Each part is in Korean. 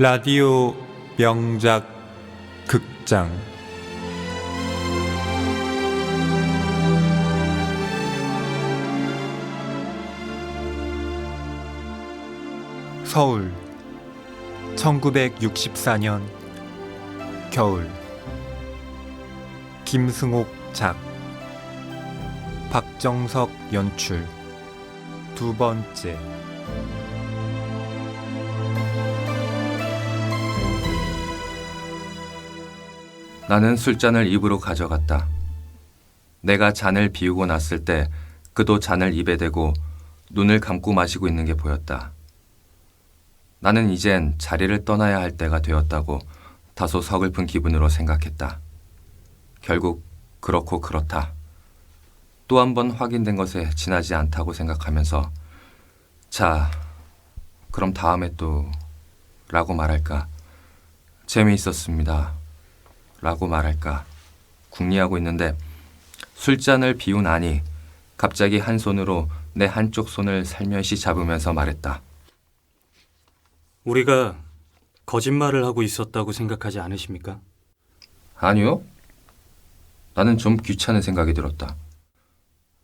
라디오 명작 극장 서울 1964년 겨울 김승옥 작 박정석 연출 두 번째 나는 술잔을 입으로 가져갔다. 내가 잔을 비우고 났을 때 그도 잔을 입에 대고 눈을 감고 마시고 있는 게 보였다. 나는 이젠 자리를 떠나야 할 때가 되었다고 다소 서글픈 기분으로 생각했다. 결국 그렇고 그렇다. 또 한 번 확인된 것에 지나지 않다고 생각하면서 자, 그럼 다음에 또 라고 말할까? 재미있었습니다. 라고 말할까 궁리하고 있는데 술잔을 비운 아니 갑자기 한 손으로 내 한쪽 손을 살며시 잡으면서 말했다. 우리가 거짓말을 하고 있었다고 생각하지 않으십니까? 아니요. 나는 좀 귀찮은 생각이 들었다.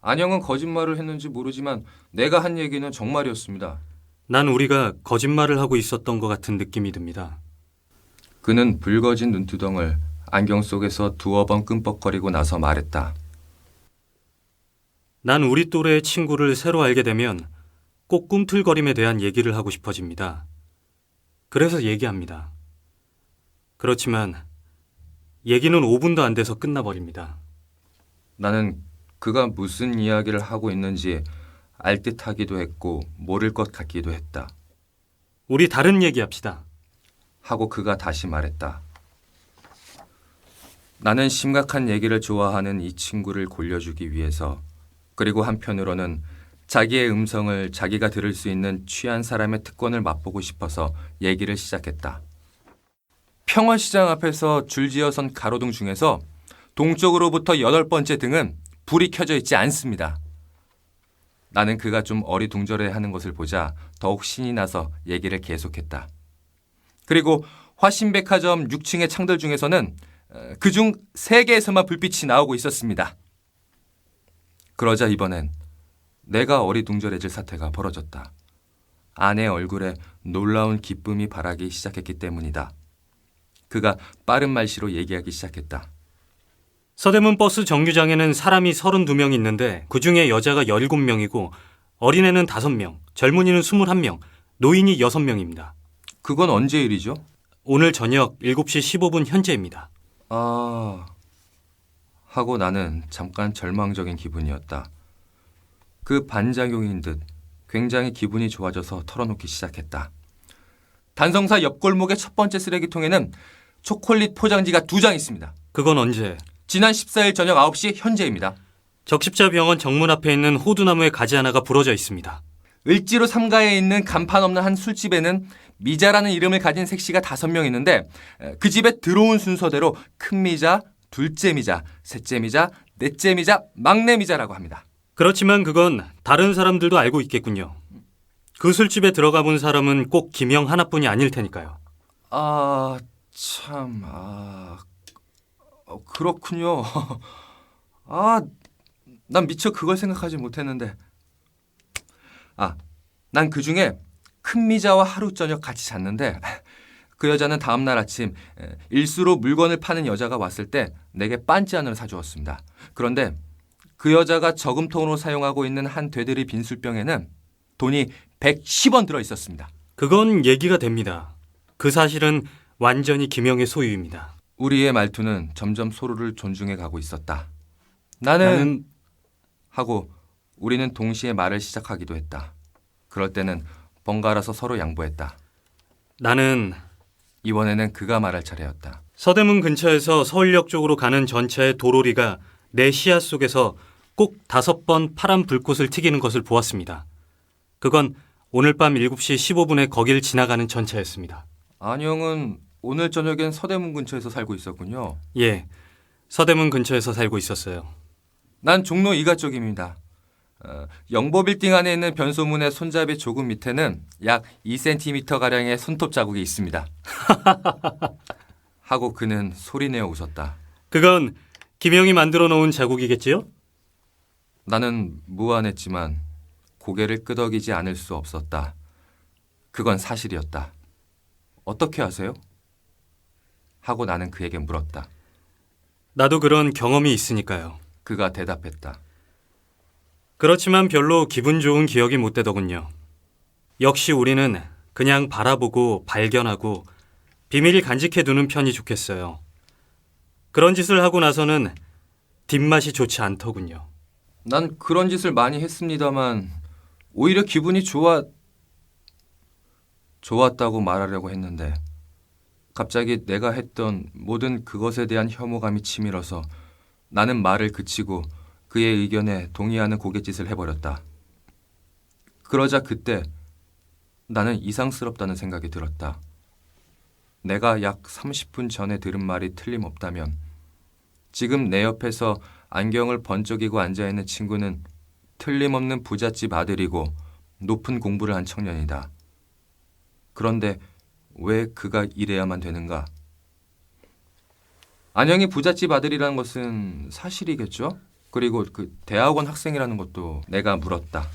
안영은 거짓말을 했는지 모르지만 내가 한 얘기는 정말이었습니다. 난 우리가 거짓말을 하고 있었던 것 같은 느낌이 듭니다. 그는 붉어진 눈두덩을 안경 속에서 두어 번 끔뻑거리고 나서 말했다. 난 우리 또래의 친구를 새로 알게 되면 꼭 꿈틀거림에 대한 얘기를 하고 싶어집니다. 그래서 얘기합니다. 그렇지만 얘기는 5분도 안 돼서 끝나버립니다. 나는 그가 무슨 이야기를 하고 있는지 알 듯하기도 했고 모를 것 같기도 했다. 우리 다른 얘기합시다. 하고 그가 다시 말했다. 나는 심각한 얘기를 좋아하는 이 친구를 골려주기 위해서 그리고 한편으로는 자기의 음성을 자기가 들을 수 있는 취한 사람의 특권을 맛보고 싶어서 얘기를 시작했다. 평화시장 앞에서 줄지어 선 가로등 중에서 동쪽으로부터 8번째 등은 불이 켜져 있지 않습니다. 나는 그가 좀 어리둥절해하는 것을 보자 더욱 신이 나서 얘기를 계속했다. 그리고 화신백화점 6층의 창들 중에서는 그중 3개에서만 불빛이 나오고 있었습니다. 그러자 이번엔 내가 어리둥절해질 사태가 벌어졌다. 아내 얼굴에 놀라운 기쁨이 발하기 시작했기 때문이다. 그가 빠른 말씨로 얘기하기 시작했다. 서대문 버스 정류장에는 사람이 32명 있는데 그중에 여자가 17명이고 어린애는 5명, 젊은이는 21명, 노인이 6명입니다. 그건 언제 일이죠? 오늘 저녁 7시 15분 현재입니다. 하고 나는 잠깐 절망적인 기분이었다. 그 반작용인 듯 굉장히 기분이 좋아져서 털어놓기 시작했다. 단성사 옆골목의 첫 번째 쓰레기통에는 초콜릿 포장지가 2장 있습니다. 그건 언제? 지난 14일 저녁 9시 현재입니다. 적십자병원 정문 앞에 있는 호두나무의 가지 하나가 부러져 있습니다. 을지로 3가에 있는 간판 없는 한 술집에는 미자라는 이름을 가진 색시가 5명 있는데 그 집에 들어온 순서대로 큰 미자, 둘째 미자, 셋째 미자, 넷째 미자, 막내 미자라고 합니다. 그렇지만 그건 다른 사람들도 알고 있겠군요. 그 술집에 들어가 본 사람은 꼭 김영 하나뿐이 아닐 테니까요. 그렇군요. 난 미처 그걸 생각하지 못했는데. 난 그중에 큰 미자와 하루 저녁 같이 잤는데 그 여자는 다음날 아침 일수로 물건을 파는 여자가 왔을 때 내게 반지하나를 사주었습니다. 그런데 그 여자가 저금통으로 사용하고 있는 한 되들이 빈술병에는 돈이 110원 들어있었습니다. 그건 얘기가 됩니다. 그 사실은 완전히 김영의 소유입니다. 우리의 말투는 점점 서로를 존중해 가고 있었다. 나는 하고 우리는 동시에 말을 시작하기도 했다. 그럴 때는 번갈아서 서로 양보했다. 나는 이번에는 그가 말할 차례였다. 서대문 근처에서 서울역 쪽으로 가는 전차의 도로리가 내 시야 속에서 꼭 5번 파란 불꽃을 튀기는 것을 보았습니다. 그건 오늘 밤 7시 15분에 거길 지나가는 전차였습니다. 안영은 오늘 저녁엔 서대문 근처에서 살고 있었군요. 예, 서대문 근처에서 살고 있었어요. 난 종로 2가 쪽입니다. 영보 빌딩 안에 있는 변소문의 손잡이 조금 밑에는 약 2cm 가량의 손톱 자국이 있습니다. 하고 그는 소리내어 웃었다. 그건 김영이 만들어 놓은 자국이겠지요? 나는 무안했지만 고개를 끄덕이지 않을 수 없었다. 그건 사실이었다. 어떻게 아세요? 하고 나는 그에게 물었다. 나도 그런 경험이 있으니까요. 그가 대답했다. 그렇지만 별로 기분 좋은 기억이 못 되더군요. 역시 우리는 그냥 바라보고 발견하고 비밀을 간직해 두는 편이 좋겠어요. 그런 짓을 하고 나서는 뒷맛이 좋지 않더군요. 난 그런 짓을 많이 했습니다만 오히려 기분이 좋았다고 말하려고 했는데 갑자기 내가 했던 모든 그것에 대한 혐오감이 치밀어서 나는 말을 그치고 그의 의견에 동의하는 고갯짓을 해버렸다. 그러자 그때 나는 이상스럽다는 생각이 들었다. 내가 약 30분 전에 들은 말이 틀림없다면 지금 내 옆에서 안경을 번쩍이고 앉아있는 친구는 틀림없는 부잣집 아들이고 높은 공부를 한 청년이다. 그런데 왜 그가 이래야만 되는가? 안영이 부잣집 아들이라는 것은 사실이겠죠? 그리고 그 대학원 학생이라는 것도 내가 물었다.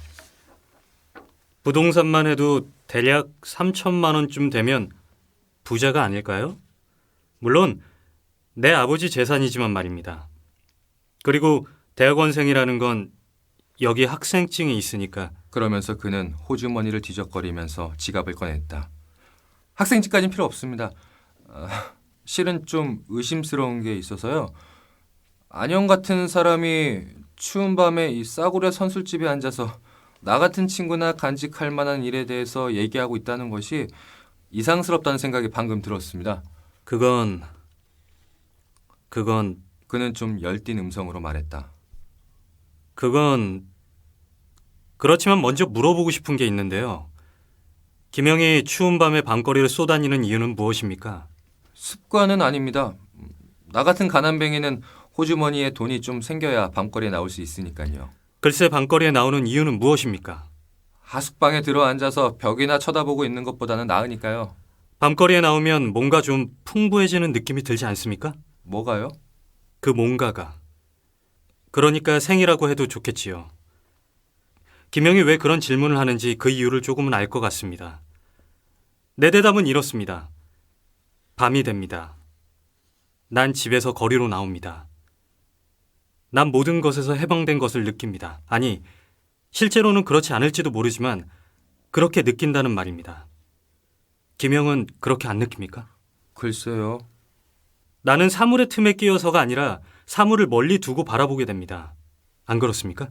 부동산만 해도 대략 3천만 원쯤 되면 부자가 아닐까요? 물론 내 아버지 재산이지만 말입니다. 그리고 대학원생이라는 건 여기 학생증이 있으니까. 그러면서 그는 호주머니를 뒤적거리면서 지갑을 꺼냈다. 학생증까지는 필요 없습니다. 실은 좀 의심스러운 게 있어서요. 안영 같은 사람이 추운 밤에 이 싸구려 선술집에 앉아서 나 같은 친구나 간직할 만한 일에 대해서 얘기하고 있다는 것이 이상스럽다는 생각이 방금 들었습니다. 그건 그는 좀 열띤 음성으로 말했다. 그렇지만 먼저 물어보고 싶은 게 있는데요. 김영이 추운 밤에 밤거리를 쏘다니는 이유는 무엇입니까? 습관은 아닙니다. 나 같은 가난뱅이는 호주머니에 돈이 좀 생겨야 밤거리에 나올 수 있으니까요. 글쎄 밤거리에 나오는 이유는 무엇입니까? 하숙방에 들어 앉아서 벽이나 쳐다보고 있는 것보다는 나으니까요. 밤거리에 나오면 뭔가 좀 풍부해지는 느낌이 들지 않습니까? 뭐가요? 그 뭔가가. 그러니까 생이라고 해도 좋겠지요. 김영이 왜 그런 질문을 하는지 그 이유를 조금은 알 것 같습니다. 내 대답은 이렇습니다. 밤이 됩니다. 난 집에서 거리로 나옵니다. 난 모든 것에서 해방된 것을 느낍니다. 아니, 실제로는 그렇지 않을지도 모르지만 그렇게 느낀다는 말입니다. 김영은 그렇게 안 느낍니까? 글쎄요. 나는 사물의 틈에 끼어서가 아니라 사물을 멀리 두고 바라보게 됩니다. 안 그렇습니까?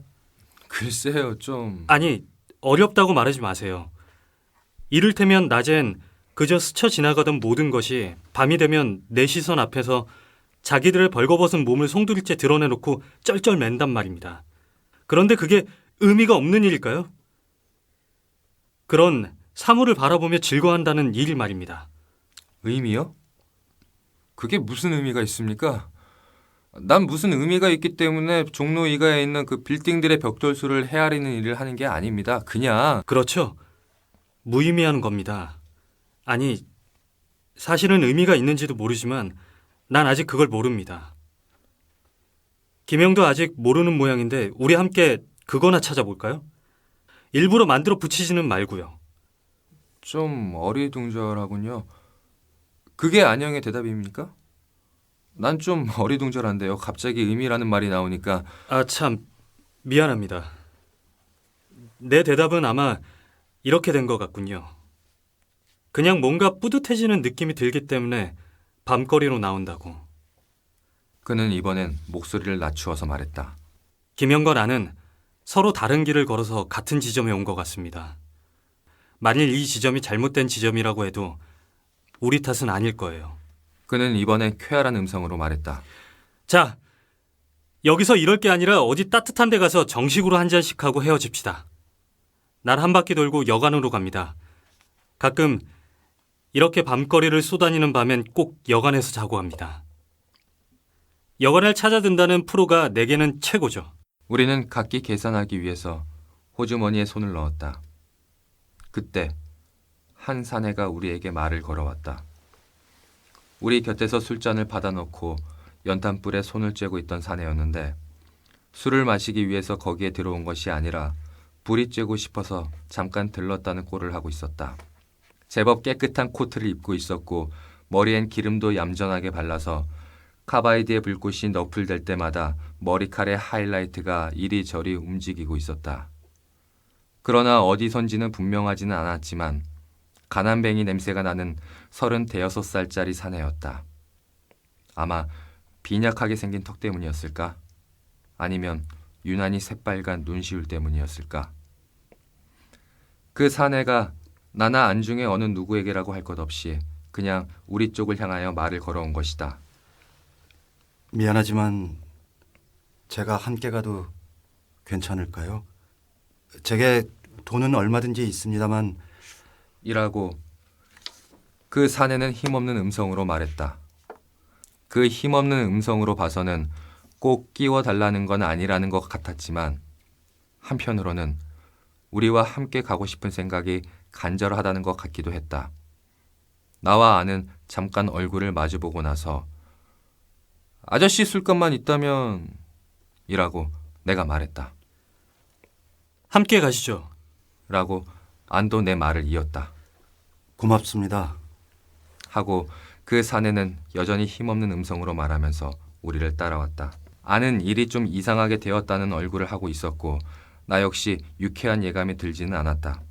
글쎄요, 좀... 아니, 어렵다고 말하지 마세요. 이를테면 낮엔 그저 스쳐 지나가던 모든 것이 밤이 되면 내 시선 앞에서 자기들의 벌거벗은 몸을 송두리째 드러내놓고 쩔쩔맨단 말입니다. 그런데 그게 의미가 없는 일일까요? 그런 사물을 바라보며 즐거워한다는 일 말입니다. 의미요? 그게 무슨 의미가 있습니까? 난 무슨 의미가 있기 때문에 종로 이가에 있는 그 빌딩들의 벽돌수를 헤아리는 일을 하는 게 아닙니다. 그냥... 그렇죠. 무의미한 겁니다. 아니, 사실은 의미가 있는지도 모르지만 난 아직 그걸 모릅니다. 김영도 아직 모르는 모양인데 우리 함께 그거나 찾아볼까요? 일부러 만들어 붙이지는 말고요. 좀 어리둥절하군요. 그게 안영의 대답입니까? 난 좀 어리둥절한데요. 갑자기 의미라는 말이 나오니까. 아, 참 미안합니다. 내 대답은 아마 이렇게 된 것 같군요. 그냥 뭔가 뿌듯해지는 느낌이 들기 때문에 밤거리로 나온다고. 그는 이번엔 목소리를 낮추어서 말했다. 김영과 나는 서로 다른 길을 걸어서 같은 지점에 온 것 같습니다. 만일 이 지점이 잘못된 지점이라고 해도 우리 탓은 아닐 거예요. 그는 이번엔 쾌활한 음성으로 말했다. 자, 여기서 이럴 게 아니라 어디 따뜻한 데 가서 정식으로 한 잔씩 하고 헤어집시다. 날 한 바퀴 돌고 여관으로 갑니다. 가끔 이렇게 밤거리를 쏘다니는 밤엔 꼭 여관에서 자고 합니다. 여관을 찾아든다는 프로가 내게는 최고죠. 우리는 각기 계산하기 위해서 호주머니에 손을 넣었다. 그때 한 사내가 우리에게 말을 걸어왔다. 우리 곁에서 술잔을 받아놓고 연탄불에 손을 쬐고 있던 사내였는데 술을 마시기 위해서 거기에 들어온 것이 아니라 불이 쬐고 싶어서 잠깐 들렀다는 꼴을 하고 있었다. 제법 깨끗한 코트를 입고 있었고 머리엔 기름도 얌전하게 발라서 카바이드의 불꽃이 너풀될 때마다 머리칼의 하이라이트가 이리저리 움직이고 있었다. 그러나 어디선지는 분명하지는 않았지만 가난뱅이 냄새가 나는 36살짜리 사내였다. 아마 빈약하게 생긴 턱 때문이었을까? 아니면 유난히 새빨간 눈시울 때문이었을까? 그 사내가 나나 안중에 어느 누구에게라고 할 것 없이 그냥 우리 쪽을 향하여 말을 걸어온 것이다. 미안하지만 제가 함께 가도 괜찮을까요? 제게 돈은 얼마든지 있습니다만 이라고 그 사내는 힘없는 음성으로 말했다. 그 힘없는 음성으로 봐서는 꼭 끼워달라는 건 아니라는 것 같았지만 한편으로는 우리와 함께 가고 싶은 생각이 간절하다는 것 같기도 했다. 나와 아는 잠깐 얼굴을 마주보고 나서 아저씨 술값만 있다면 이라고 내가 말했다. 함께 가시죠. 라고 안도 내 말을 이었다. 고맙습니다. 하고 그 사내는 여전히 힘없는 음성으로 말하면서 우리를 따라왔다. 아는 일이 좀 이상하게 되었다는 얼굴을 하고 있었고 나 역시 유쾌한 예감이 들지는 않았다.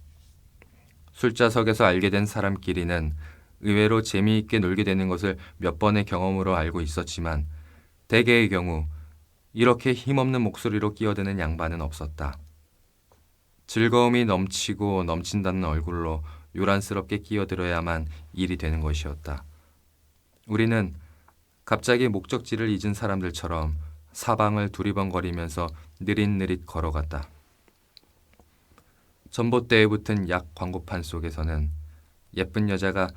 술자석에서 알게 된 사람끼리는 의외로 재미있게 놀게 되는 것을 몇 번의 경험으로 알고 있었지만 대개의 경우 이렇게 힘없는 목소리로 끼어드는 양반은 없었다. 즐거움이 넘치고 넘친다는 얼굴로 요란스럽게 끼어들어야만 일이 되는 것이었다. 우리는 갑자기 목적지를 잊은 사람들처럼 사방을 두리번거리면서 느릿느릿 걸어갔다. 전봇대에 붙은 약 광고판 속에서는 예쁜 여자가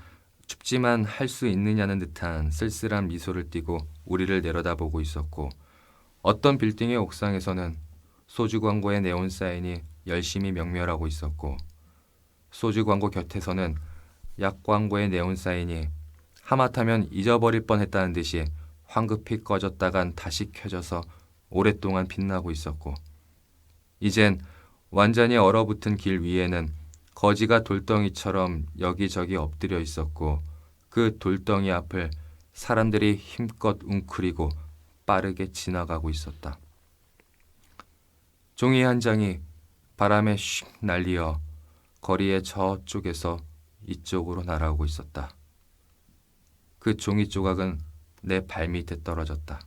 춥지만 할 수 있느냐는 듯한 쓸쓸한 미소를 띠고 우리를 내려다보고 있었고 어떤 빌딩의 옥상에서는 소주 광고의 네온 사인이 열심히 명멸하고 있었고 소주 광고 곁에서는 약 광고의 네온 사인이 하마터면 잊어버릴 뻔했다는 듯이 황급히 꺼졌다간 다시 켜져서 오랫동안 빛나고 있었고 이젠 완전히 얼어붙은 길 위에는 거지가 돌덩이처럼 여기저기 엎드려 있었고 그 돌덩이 앞을 사람들이 힘껏 웅크리고 빠르게 지나가고 있었다. 종이 한 장이 바람에 슉 날리어 거리의 저쪽에서 이쪽으로 날아오고 있었다. 그 종이 조각은 내 발밑에 떨어졌다.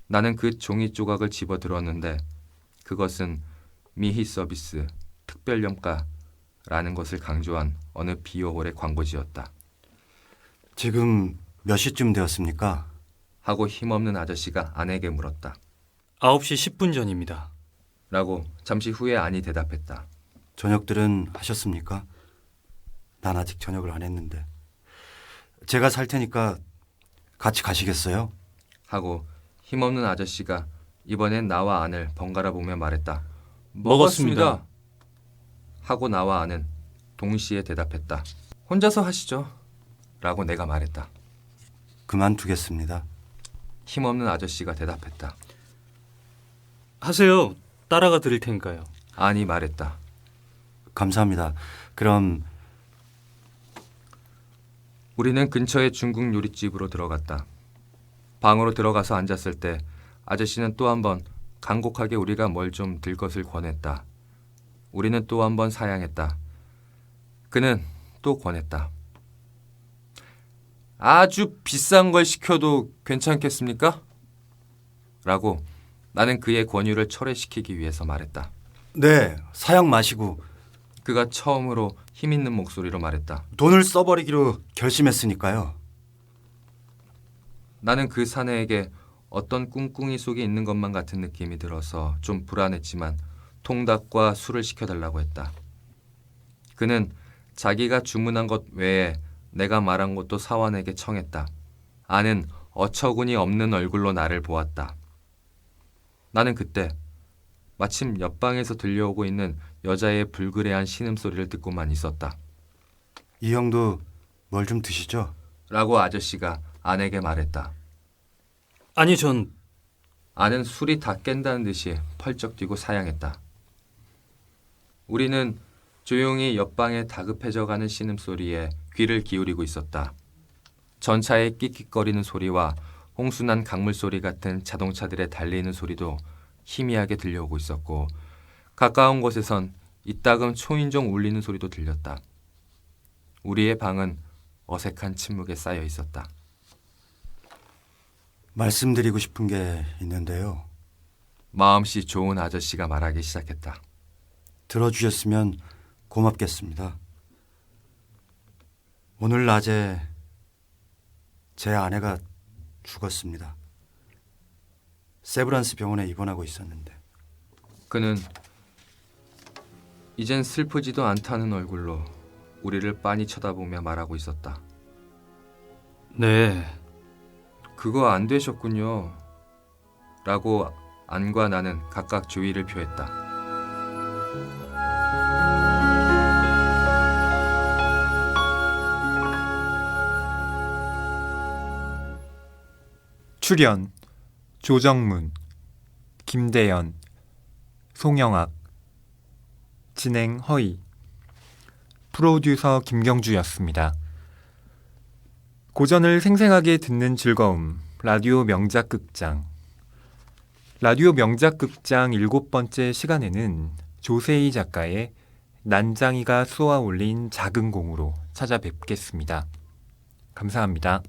나는 그 종이 조각을 집어들었는데 그것은 미희 서비스 특별염가라는 것을 강조한 어느 비어홀의 광고지였다. 지금 몇 시쯤 되었습니까? 하고 힘없는 아저씨가 아내에게 물었다. 9시 10분 전입니다. 라고 잠시 후에 아니 대답했다. 저녁들은 하셨습니까? 난 아직 저녁을 안 했는데. 제가 살 테니까 같이 가시겠어요? 하고 힘없는 아저씨가 이번엔 나와 안을 번갈아 보며 말했다. 먹었습니다. 하고 나와 안은 동시에 대답했다. 혼자서 하시죠. 라고 내가 말했다. 그만두겠습니다. 힘없는 아저씨가 대답했다. 하세요. 따라가 드릴 테니까요. 아니 말했다. 감사합니다. 그럼 우리는 근처의 중국 요리집으로 들어갔다. 방으로 들어가서 앉았을 때 아저씨는 또 한 번 간곡하게 우리가 뭘 좀 들 것을 권했다. 우리는 또 한 번 사양했다. 그는 또 권했다. 아주 비싼 걸 시켜도 괜찮겠습니까? 라고 나는 그의 권유를 철회시키기 위해서 말했다. 네, 사양 마시고 그가 처음으로 힘있는 목소리로 말했다. 돈을 써버리기로 결심했으니까요. 나는 그 사내에게 어떤 꿍꿍이 속에 있는 것만 같은 느낌이 들어서 좀 불안했지만 통닭과 술을 시켜달라고 했다. 그는 자기가 주문한 것 외에 내가 말한 것도 사원에게 청했다. 아는 어처구니 없는 얼굴로 나를 보았다. 나는 그때 마침 옆방에서 들려오고 있는 여자의 불그레한 신음소리를 듣고만 있었다. 이 형도 뭘 좀 드시죠? 라고 아저씨가 아내에게 말했다. 아니, 전 아는 술이 다 깬다는 듯이 펄쩍 뛰고 사양했다. 우리는 조용히 옆방에 다급해져가는 신음소리에 귀를 기울이고 있었다. 전차의 끽끽거리는 소리와 홍순한 강물 소리 같은 자동차들의 달리는 소리도 희미하게 들려오고 있었고 가까운 곳에선 이따금 초인종 울리는 소리도 들렸다. 우리의 방은 어색한 침묵에 쌓여 있었다. 말씀드리고 싶은 게 있는데요. 마음씨 좋은 아저씨가 말하기 시작했다. 들어주셨으면 고맙겠습니다. 오늘 낮에 제 아내가 죽었습니다. 세브란스 병원에 입원하고 있었는데. 그는 이젠 슬프지도 않다는 얼굴로 우리를 빤히 쳐다보며 말하고 있었다. 네, 그거 안 되셨군요. 라고 안과 나는 각각 주의를 표했다. 출연 조정문, 김대연, 송영학, 진행 허희, 프로듀서 김경주였습니다. 고전을 생생하게 듣는 즐거움, 라디오 명작 극장. 라디오 명작 극장 7번째 시간에는 조세희 작가의 난장이가 쏘아 올린 작은 공으로 찾아뵙겠습니다. 감사합니다.